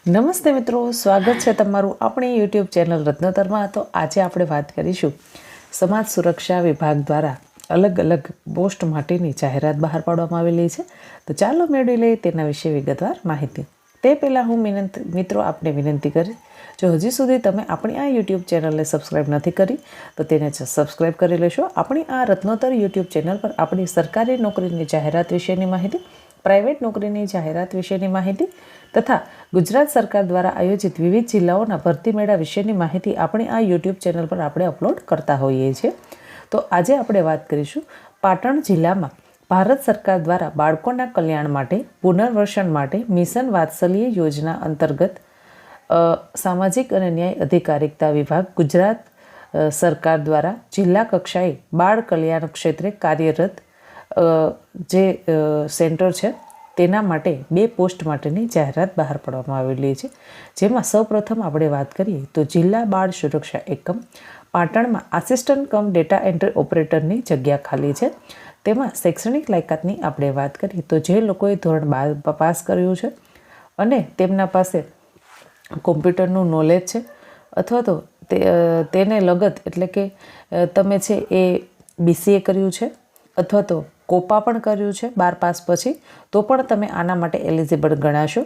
નમસ્તે મિત્રો, સ્વાગત છે તમારું આપણી યુટ્યુબ ચેનલ રત્નતરમાં। તો આજે આપણે વાત કરીશું સમાજ સુરક્ષા વિભાગ દ્વારા અલગ અલગ પોસ્ટ માટેની જાહેરાત બહાર પાડવામાં આવેલી છે। તો ચાલો મેળવી લઈએ તેના વિશે વિગતવાર માહિતી। તે પહેલાં હું મિત્રો આપને વિનંતી કરીશ, જો હજી સુધી તમે આપણી આ યુટ્યુબ ચેનલને સબસ્ક્રાઈબ નથી કરી તો તેને સબસ્ક્રાઈબ કરી લેશો। આપણી આ રત્નોત્તર યુટ્યુબ ચેનલ પર આપણી સરકારી નોકરીની જાહેરાત વિશેની માહિતી, પ્રાઇવેટ નોકરીની જાહેરાત વિશેની માહિતી તથા ગુજરાત સરકાર દ્વારા આયોજિત વિવિધ જિલ્લાઓના ભરતી મેળા વિશેની માહિતી આપણી આ યુટ્યુબ ચેનલ પર આપણે અપલોડ કરતા હોઈએ છીએ। તો આજે આપણે વાત કરીશું પાટણ જિલ્લામાં ભારત સરકાર દ્વારા બાળકોના કલ્યાણ માટે પુનર્વસન માટે મિશન વાત્સલ્ય યોજના અંતર્ગત સામાજિક અને ન્યાય અધિકારિતા વિભાગ ગુજરાત સરકાર દ્વારા જિલ્લા કક્ષાએ બાળ કલ્યાણ ક્ષેત્રે કાર્યરત જે સેન્ટર છે તેના માટે 2 પોસ્ટ માટેની જાહેરાત બહાર પાડવામાં આવેલી છે। જેમાં સૌપ્રથમ આપણે વાત કરીએ તો જિલ્લા બાળ સુરક્ષા એકમ પાટણમાં આસિસ્ટન્ટ કમ ડેટા એન્ટ્રી ઓપરેટરની જગ્યા ખાલી છે। તેમાં શૈક્ષણિક લાયકાતની આપણે વાત કરીએ તો જે લોકોએ ધોરણ 12 પાસ કર્યું છે અને તેમના પાસે કોમ્પ્યુટરનું નોલેજ છે અથવા તો તેને લગત એટલે કે તમે છે એ BCA કર્યું છે અથવા તો કોપા પણ કર્યું છે 12 પાસ પછી, તો પણ તમે આના માટે એલિજિબલ ગણાશો।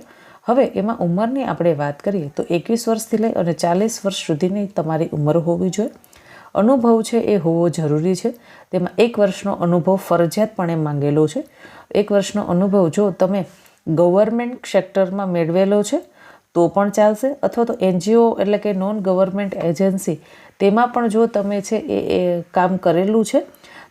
હવે એમાં ઉંમરની આપણે વાત કરીએ તો 21 વર્ષથી લઈ અને 40 વર્ષ સુધીની તમારી ઉંમર હોવી જોઈએ। અનુભવ છે એ હોવો જરૂરી છે। તેમાં 1 વર્ષનો અનુભવ ફરજિયાતપણે માંગેલો છે। 1 વર્ષનો અનુભવ જો તમે ગવર્મેન્ટ સેક્ટરમાં મેળવેલો છે તો પણ ચાલશે, અથવા તો NGO એટલે કે નોન ગવર્મેન્ટ એજન્સી તેમાં પણ જો તમે છે એ કામ કરેલું છે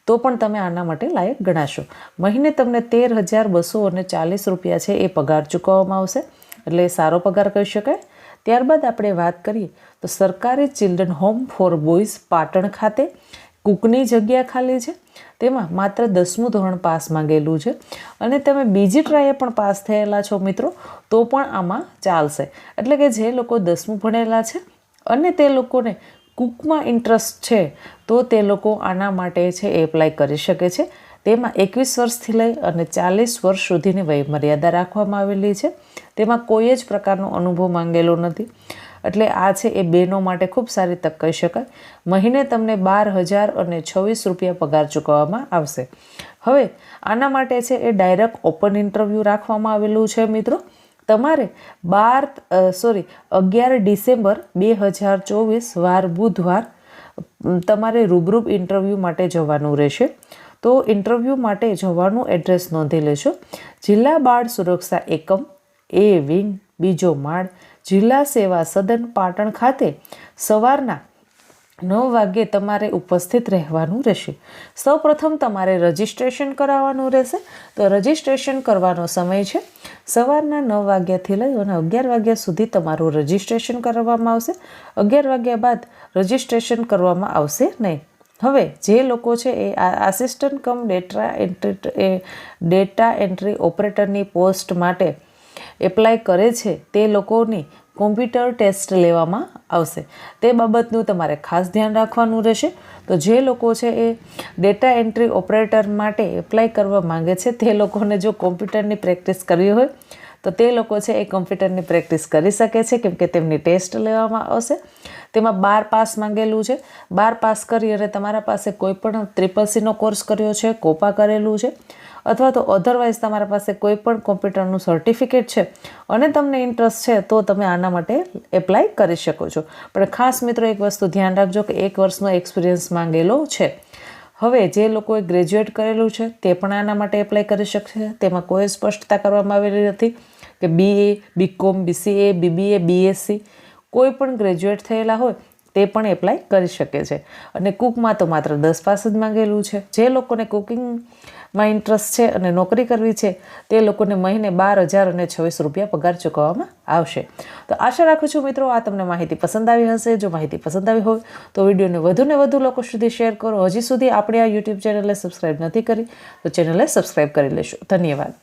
તો પણ તમે આના માટે લાયક ગણાશો। મહિને તમને 13,240 રૂપિયા છે એ પગાર ચૂકવવામાં આવશે, એટલે સારો પગાર કહી શકાય। ત્યારબાદ આપણે વાત કરીએ તો સરકારી children home for boys Patan ખાતે કુકની જગ્યા ખાલી છે। તેમાં માત્ર 10મું ધોરણ પાસ માંગેલું છે અને તમે બીજી ટ્રાયે પણ પાસ થયેલા છો મિત્રો તો પણ આમાં ચાલશે। એટલે કે જે લોકો 10મું ભણેલા છે અને તે લોકોને કુકમાં ઇન્ટરેસ્ટ છે તો તે લોકો આના માટે છે એપ્લાય કરી શકે છે। તેમાં 21 વર્ષથી લઈ અને 40 વર્ષ સુધીની વયમર્યાદા રાખવામાં આવેલી છે। તેમાં કોઈ જ પ્રકારનો અનુભવ માંગેલો નથી, એટલે આ છે એ બહેનો માટે ખૂબ સારી તક કહી શકાય। મહિને તમને 12,026 રૂપિયા પગાર ચૂકવવામાં આવશે। હવે આના માટે છે એ ડાયરેક્ટ ઓપન ઇન્ટરવ્યૂ રાખવામાં આવેલું છે મિત્રો। તમારે 11 ડિસેમ્બર 2024 વાર બુધવાર તમારે રૂબરૂ ઇન્ટરવ્યૂ માટે જવાનું રહેશે। તો ઇન્ટરવ્યૂ માટે જવાનું એડ્રેસ નોંધી લેશો। જિલ્લા બાળ સુરક્ષા એકમ A વિંગ, બીજો માળ, જિલ્લા સેવા સદન પાટણ ખાતે સવારના 9 વાગ્યે તમારે ઉપસ્થિત રહેવાનું રહેશે। સૌપ્રથમ તમારે રજિસ્ટ્રેશન કરાવવાનું રહેશે। તો રજિસ્ટ્રેશન કરવાનો સમય છે સવારના 9 વાગ્યાથી લઈ અને 11 વાગ્યા સુધી તમારું રજિસ્ટ્રેશન કરવામાં આવશે। 11 વાગ્યા બાદ રજિસ્ટ્રેશન કરવામાં આવશે નહીં। હવે જે લોકો છે એ આસિસ્ટન્ટ કમ ડેટા એન્ટ્રી ઓપરેટરની પોસ્ટ માટે એપ્લાય કરે છે તે લોકોની કોમ્પ્યુટર ટેસ્ટ લેવામાં આવશે, તે બાબતનું તમારે ખાસ ધ્યાન રાખવાનું રહેશે। તો જે લોકો છે એ ડેટા એન્ટ્રી ઓપરેટર માટે એપ્લાય કરવા માંગે છે તે લોકોને જો કોમ્પ્યુટરની પ્રેક્ટિસ કરવી હોય તો તે લોકો છે એ કોમ્પ્યુટરની પ્રેક્ટિસ કરી શકે છે, કેમ કે તેમની ટેસ્ટ લેવામાં આવશે। તેમાં 12 પાસ માંગેલું છે। 12 પાસ કરી અને તમારા પાસે કોઈ પણ CCC કોર્સ કર્યો છે, કોપા કરેલું છે અથવા તો અધરવાઇઝ તમારા પાસે કોઈ પણ કોમ્પ્યુટરનું સર્ટિફિકેટ છે અને તમને ઇન્ટરેસ્ટ છે તો તમે આના માટે એપ્લાય કરી શકો છો। પણ ખાસ મિત્રો એક વસ્તુ ધ્યાન રાખજો કે 1 વર્ષનો એક્સપિરિયન્સ માંગેલો છે। હવે જે લોકોએ ગ્રેજ્યુએટ કરેલું છે તે પણ આના માટે એપ્લાય કરી શકશે। તેમાં કોઈ સ્પષ્ટતા કરવામાં આવેલી નથી કે BA, BCom, BCA, BBA, BSc કોઈ પણ ગ્રેજ્યુએટ થયેલા હોય તે પણ એપ્લાય કરી શકે છે। અને કુકમાં તો માત્ર 10 પાસ જ માંગેલું છે। જે લોકોને કુકિંગમાં ઇન્ટરેસ્ટ છે અને નોકરી કરવી છે તે લોકોને મહિને 12,026 રૂપિયા પગાર ચૂકવવામાં આવશે। તો આશા રાખું છું મિત્રો આ તમને માહિતી પસંદ આવી હશે। જો માહિતી પસંદ આવી હોય તો વિડીયોને વધુને વધુ લોકો સુધી શેર કરો। હજી સુધી આપણે આ યુટ્યુબ ચેનલને સબસ્ક્રાઈબ નથી કરી તો ચેનલને સબસ્ક્રાઈબ કરી લેશો। ધન્યવાદ।